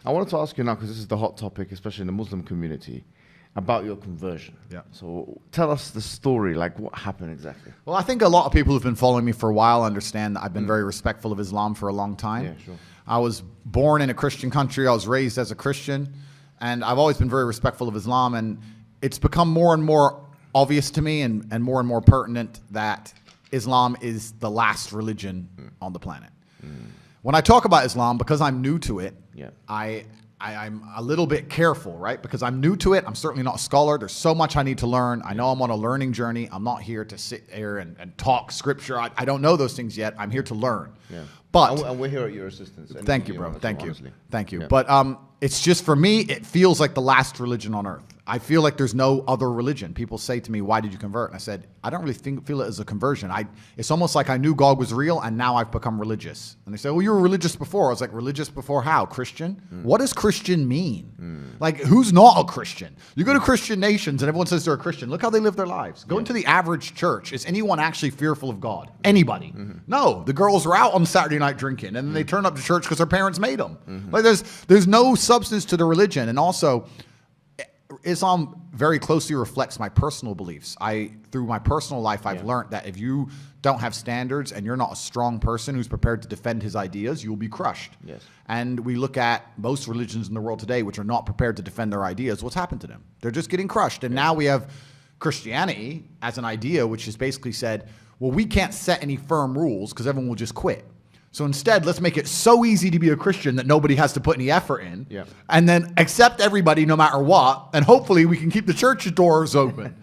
I wanted to ask you now, because this is the hot topic, especially in the Muslim community, about your conversion. Yeah. So tell us the story, like what happened exactly. Well, I think a lot of people who've been following me for a while understand that I've been very respectful of Islam for a long time. Yeah, sure. I was born in a Christian country. I was raised as a Christian. And I've always been very respectful of Islam. And it's become more and more obvious to me and more pertinent that Islam is the last religion on the planet. When I talk about Islam, because I'm new to it, Yeah. I'm a little bit careful, right? Because I'm new to it. I'm certainly not a scholar. There's so much I need to learn. I know I'm on a learning journey. I'm not here to sit here and talk scripture. I don't know those things yet. I'm here to learn. Yeah. But And we're here at your assistance. thank you, bro. Thank you. Honestly. Thank you. Yeah. But it's just, for me, it feels like the last religion on earth. I feel like there's no other religion. People say to me, why did you convert? And I said, I don't really feel it as a conversion. It's almost like I knew God was real, and now I've become religious. And they say, well, you were religious before. I was like, religious before how? Christian? What does Christian mean? Like, who's not a Christian? You go to Christian nations, and everyone says they're a Christian. Look how they live their lives. Go into the average church. Is anyone actually fearful of God? Anybody? No. The girls are out on Saturday night drinking, and then they turn up to church because their parents made them. Like, there's no substance to the religion. And also, Islam very closely reflects my personal beliefs. Through my personal life, I've learned that if you don't have standards and you're not a strong person who's prepared to defend his ideas, you will be crushed. Yes. And we look at most religions in the world today, which are not prepared to defend their ideas. What's happened to them? They're just getting crushed. And now we have Christianity as an idea, which has basically said, well, we can't set any firm rules because everyone will just quit. So instead, let's make it so easy to be a Christian that nobody has to put any effort in. Yeah. And then accept everybody no matter what. And hopefully we can keep the church doors open.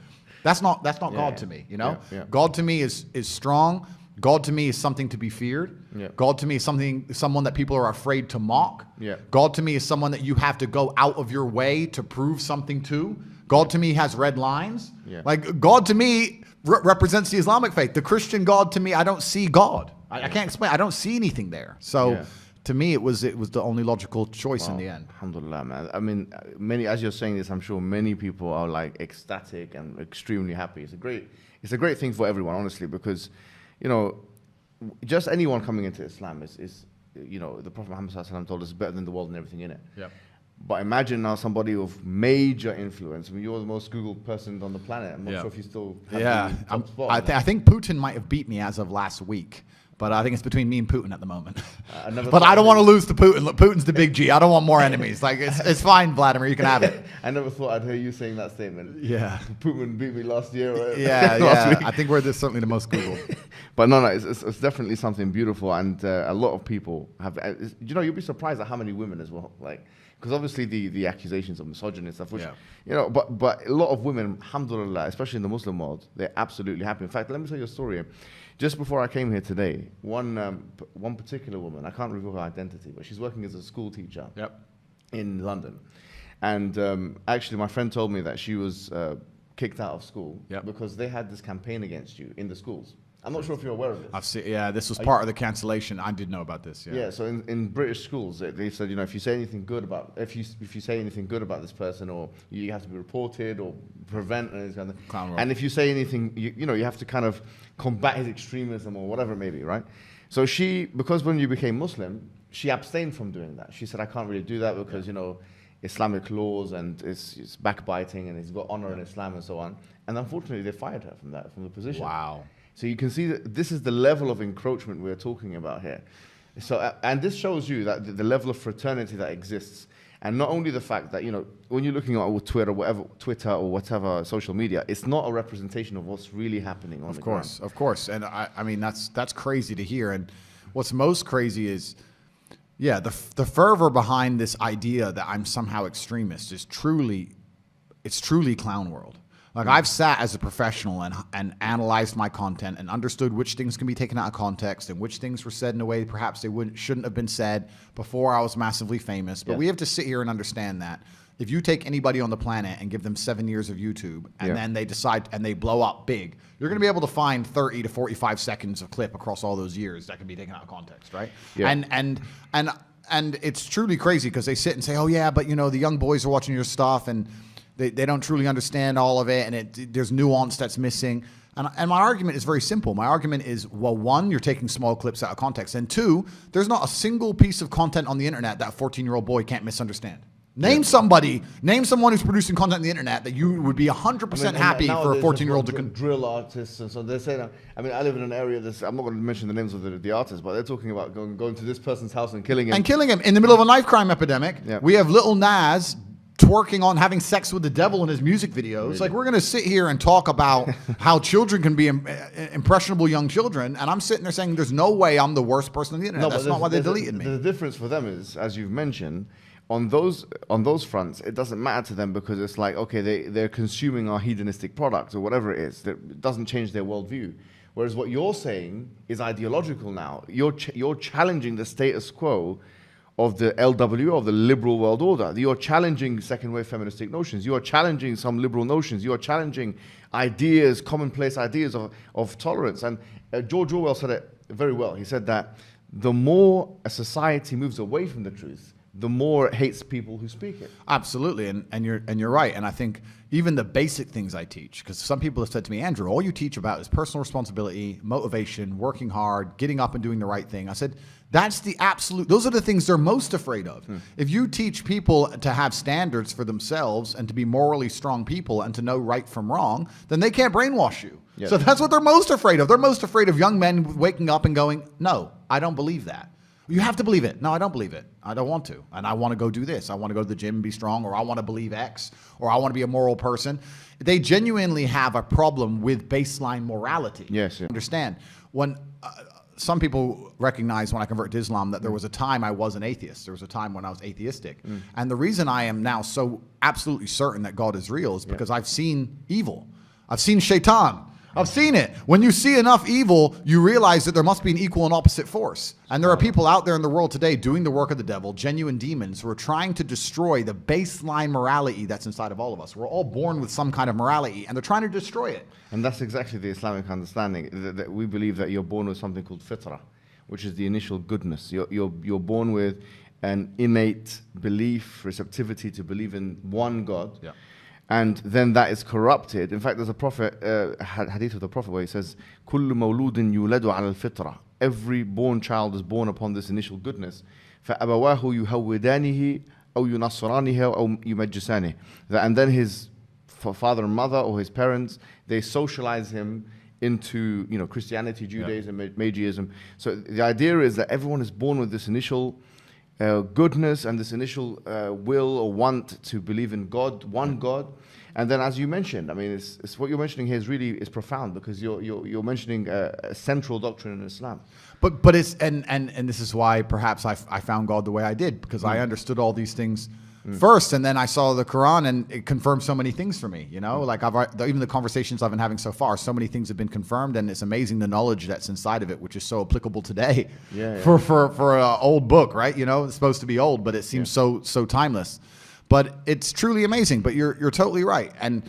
That's not God to me, you know? Yeah. God to me is strong. God to me is something to be feared. Yeah. God to me is someone that people are afraid to mock. Yeah. God to me is someone that you have to go out of your way to prove something to. God to me has red lines. Yeah. Like, God to me represents the Islamic faith. The Christian God to me, I don't see God. I can't explain. I don't see anything there. So to me, it was the only logical choice in the end. Alhamdulillah, man. I mean, as you're saying this, I'm sure many people are like ecstatic and extremely happy. It's a great thing for everyone, honestly, because, you know, just anyone coming into Islam is you know, the Prophet Muhammad ﷺ told us, better than the world and everything in it. Yep. But imagine now somebody of major influence. I mean, you're the most Googled person on the planet. I'm not sure if you still have the top spot. I think Putin might have beat me as of last week. But I think it's between me and Putin at the moment. But I don't want to lose to Putin. Look, Putin's the big G. I don't want more enemies. Like, it's fine, Vladimir. You can have it. I never thought I'd hear you saying that statement. Yeah. Putin beat me last year. Right? Yeah. I think we're certainly the most Googled. But no, it's definitely something beautiful. And a lot of people have, you know, you'll be surprised at how many women as well. Like, because obviously the accusations of misogyny and stuff, which, you know, but a lot of women, alhamdulillah, especially in the Muslim world, they're absolutely happy. In fact, let me tell you a story. Just before I came here today, one particular woman, I can't reveal her identity, but she's working as a school teacher in London. And actually, my friend told me that she was kicked out of school because they had this campaign against you in the schools. I'm not sure if you're aware of this. I've seen, this was part of the cancellation. I did know about this. Yeah. So in British schools, they said, you know, if you say anything good about this person, or you have to be reported or prevent and kind of. And if you say anything, you know, you have to kind of combat his extremism or whatever it may be, right? So because when you became Muslim, she abstained from doing that. She said, I can't really do that because, you know, Islamic laws and it's backbiting and it's got honor in Islam and so on. And unfortunately, they fired her from the position. Wow. So you can see that this is the level of encroachment we're talking about here. So, and this shows you that the level of fraternity that exists, and not only the fact that, you know, when you're looking at Twitter or whatever social media, it's not a representation of what's really happening on the ground. Of course. And I mean, that's crazy to hear. And what's most crazy is, the fervor behind this idea that I'm somehow extremist is truly clown world. Like, I've sat as a professional and analyzed my content and understood which things can be taken out of context and which things were said in a way perhaps they shouldn't have been said before I was massively famous. But we have to sit here and understand that if you take anybody on the planet and give them 7 years of YouTube and then they decide and they blow up big, you're going to be able to find 30 to 45 seconds of clip across all those years that can be taken out of context, right? Yeah. And it's truly crazy because they sit and say, oh yeah, but you know, the young boys are watching your stuff and they don't truly understand all of it, and there's nuance that's missing. And my argument is very simple. My argument is, well, one, you're taking small clips out of context. And two, there's not a single piece of content on the internet that a 14-year-old boy can't misunderstand. Name someone who's producing content on the internet that you would be 100% happy for a 14-year-old to drill artists, and so they're saying. I mean, I live in an area. I'm not going to mention the names of the artists, but they're talking about going to this person's house and killing him. And killing him in the middle of a knife crime epidemic. Yeah. We have Lil Nas twerking on having sex with the devil in his music videos. Really? Like, we're going to sit here and talk about how children can be impressionable young children, and I'm sitting there saying there's no way I'm the worst person on the internet. That's not why they deleted me. The difference for them is, as you've mentioned, on those fronts, it doesn't matter to them because it's like, okay, they're consuming our hedonistic products or whatever it is. It doesn't change their worldview. Whereas what you're saying is ideological now. You're challenging the status quo of the LW, of the liberal world order. You're challenging second-wave feministic notions. You are challenging some liberal notions. You are challenging ideas, commonplace ideas of tolerance. And George Orwell said it very well. He said that the more a society moves away from the truth, the more it hates people who speak it. Absolutely, and you're right. And I think even the basic things I teach, because some people have said to me, Andrew, all you teach about is personal responsibility, motivation, working hard, getting up and doing the right thing. I said, that's the absolute, those are the things they're most afraid of. If you teach people to have standards for themselves and to be morally strong people and to know right from wrong, then they can't brainwash you. Yes. So that's what they're most afraid of. They're most afraid of young men waking up and going, no, I don't believe that. You have to believe it. No, I don't believe it. I don't want to. And I want to go do this. I want to go to the gym and be strong, or I want to believe X, or I want to be a moral person. They genuinely have a problem with baseline morality. Yes. Yeah. Understand? When some people recognize when I converted to Islam that there was a time I was an atheist. There was a time when I was atheistic. And the reason I am now so absolutely certain that God is real is because I've seen evil. I've seen shaitan. I've seen it. When you see enough evil, you realize that there must be an equal and opposite force. And there are people out there in the world today doing the work of the devil, genuine demons, who are trying to destroy the baseline morality that's inside of all of us. We're all born with some kind of morality, and they're trying to destroy it. And that's exactly the Islamic understanding, that we believe that you're born with something called fitrah, which is the initial goodness. You're born with an innate belief, receptivity to believe in one God. Yeah. And then that is corrupted. In fact, there's a prophet, hadith of the prophet, where he says, كُلُّ مَوْلُودٍ يُولَدُ عَلَى الْفِطْرَةِ. Every born child is born upon this initial goodness. فَأَبَوَاهُ يُهَوِّدَانِهِ أَوْ يُنَصِّرَانِهِ أَوْ يُمَجِّسَانِهِ. And then his father and mother, or his parents, they socialize him into Christianity, Judaism, Magiism. So the idea is that everyone is born with this initial goodness and this initial will or want to believe in God, one God. And then, as you mentioned, I mean, it's what you're mentioning here is profound, because you're mentioning a central doctrine in Islam. But it's and this is why perhaps I found God the way I did, because I understood all these things first, and then I saw the Quran, and it confirmed so many things for me. Like even the conversations I've been having so far, so many things have been confirmed, and it's amazing the knowledge that's inside of it, which is so applicable today. For an old book, right? It's supposed to be old, but it seems so timeless. But it's truly amazing. But you're totally right. And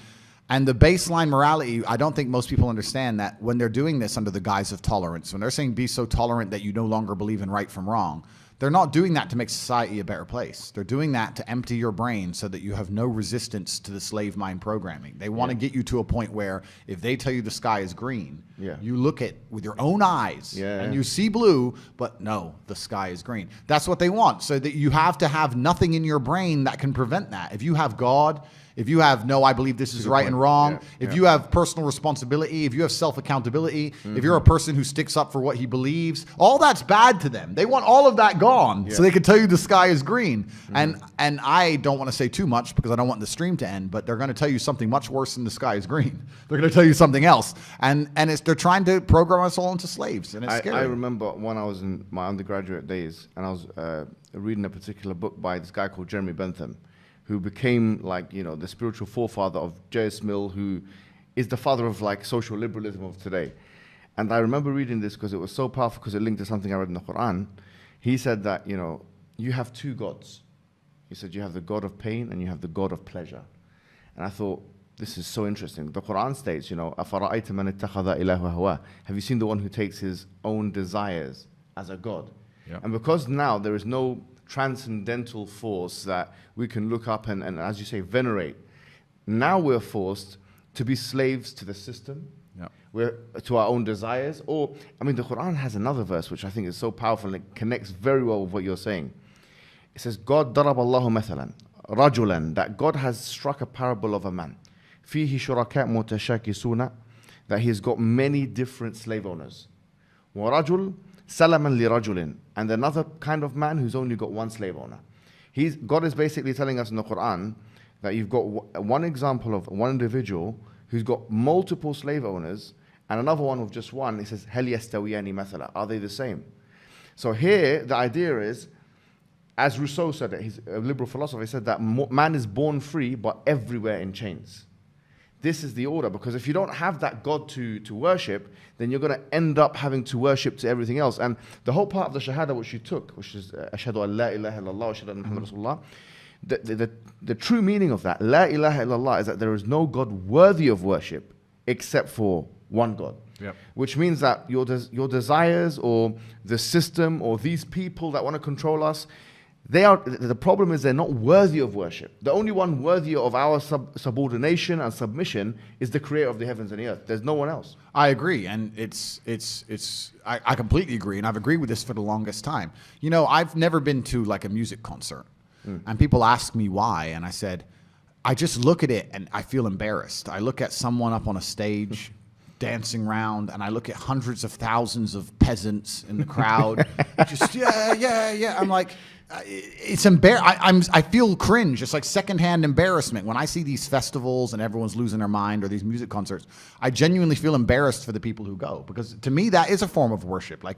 the baseline morality, I don't think most people understand that when they're doing this under the guise of tolerance, when they're saying be so tolerant that you no longer believe in right from wrong, they're not doing that to make society a better place. They're doing that to empty your brain so that you have no resistance to the slave mind programming. They want to get you to a point where if they tell you the sky is green, you look at with your own eyes and you see blue, but no, the sky is green. That's what they want, so that you have to have nothing in your brain that can prevent that. If you have God, if you have, no, I believe this is right and wrong, if you have personal responsibility, if you have self-accountability, if you're a person who sticks up for what he believes, all that's bad to them. They want all of that gone so they can tell you the sky is green. And I don't want to say too much because I don't want the stream to end, but they're going to tell you something much worse than the sky is green. They're going to tell you something else. And they're trying to program us all into slaves, and it's scary. I remember when I was in my undergraduate days, and I was reading a particular book by this guy called Jeremy Bentham, who became the spiritual forefather of J.S. Mill, who is the father of social liberalism of today. And I remember reading this because it was so powerful, because it linked to something I read in the Quran. He said that, you have two gods. He said you have the God of pain and you have the God of pleasure. And I thought, this is so interesting. The Quran states, أَفَرَأَيْتَ مَنِ اتَّخَذَ إِلَهُ هَوَاهُ. Have you seen the one who takes his own desires as a God? And because now there is no transcendental force that we can look up and, as you say, venerate, now we're forced to be slaves to the system, Yeah. We're to our own desires. Or, I mean, the Quran has another verse which I think is so powerful and it connects very well with what you're saying. It says, God darab Allahu mathalan, rajulan, that God has struck a parable of a man. Fihi shuraka mutashakisuna, that he's got many different slave owners. Wa rajul salaman li rajulin, and another kind of man who's only got one slave owner. God is basically telling us in the Quran that you've got one example of one individual who's got multiple slave owners and another one with just one. He says, هَلْ يَسْتَوِيَانِ مَثَلًا, are they the same? So here, the idea is, as Rousseau said it, he's a liberal philosopher, he said that man is born free but everywhere in chains. This is the order, because if you don't have that God to worship, then you're going to end up having to worship to everything else. And the whole part of the Shahada which you took, which is Ashhadu an la ilaha illallah wa ashhadu anna Muhammad Rasulullah, the true meaning of that, La ilaha illallah, is that there is no God worthy of worship except for one God. Yep. Which means that your desires or the system or these people that want to control us, the problem is they're not worthy of worship. The only one worthy of our subordination and submission is the creator of the heavens and the earth. There's no one else. I agree, and I completely agree, and I've agreed with this for the longest time. You know, I've never been to like a music concert, and people ask me why, and I said, I just look at it and I feel embarrassed. I look at someone up on a stage dancing around, and I look at hundreds of thousands of peasants in the crowd, just yeah. I'm like, it's I feel cringe. It's like secondhand embarrassment when I see these festivals and everyone's losing their mind, or these music concerts. I genuinely feel embarrassed for the people who go, because to me that is a form of worship. Like,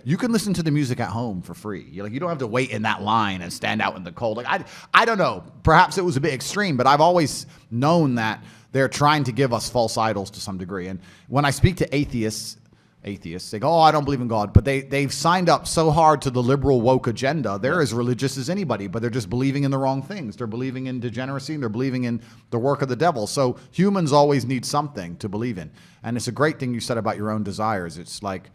you can listen to the music at home for free. You don't have to wait in that line and stand out in the cold. Like, I don't know. Perhaps it was a bit extreme, but I've always known that they're trying to give us false idols to some degree. And when I speak to atheists, they go, oh, I don't believe in God. But they've signed up so hard to the liberal woke agenda. They're as religious as anybody, but they're just believing in the wrong things. They're believing in degeneracy, and they're believing in the work of the devil. So humans always need something to believe in. And it's a great thing you said about your own desires. It's like,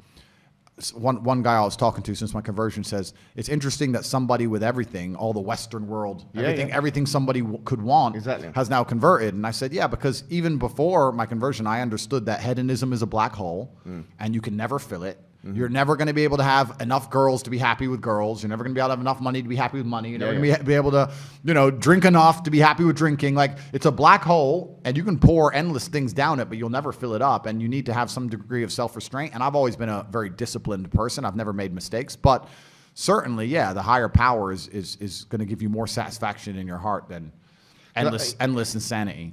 one guy I was talking to since my conversion says, it's interesting that somebody with everything, all the Western world, everything somebody could want, has now converted. And I said, yeah, because even before my conversion, I understood that hedonism is a black hole, and you can never fill it. You're never going to be able to have enough girls to be happy with girls. You're never going to be able to have enough money to be happy with money. You're never going to be able to, drink enough to be happy with drinking. Like, it's a black hole, and you can pour endless things down it, but you'll never fill it up. And you need to have some degree of self-restraint. And I've always been a very disciplined person. I've never made mistakes. But certainly, the higher power is going to give you more satisfaction in your heart than endless insanity.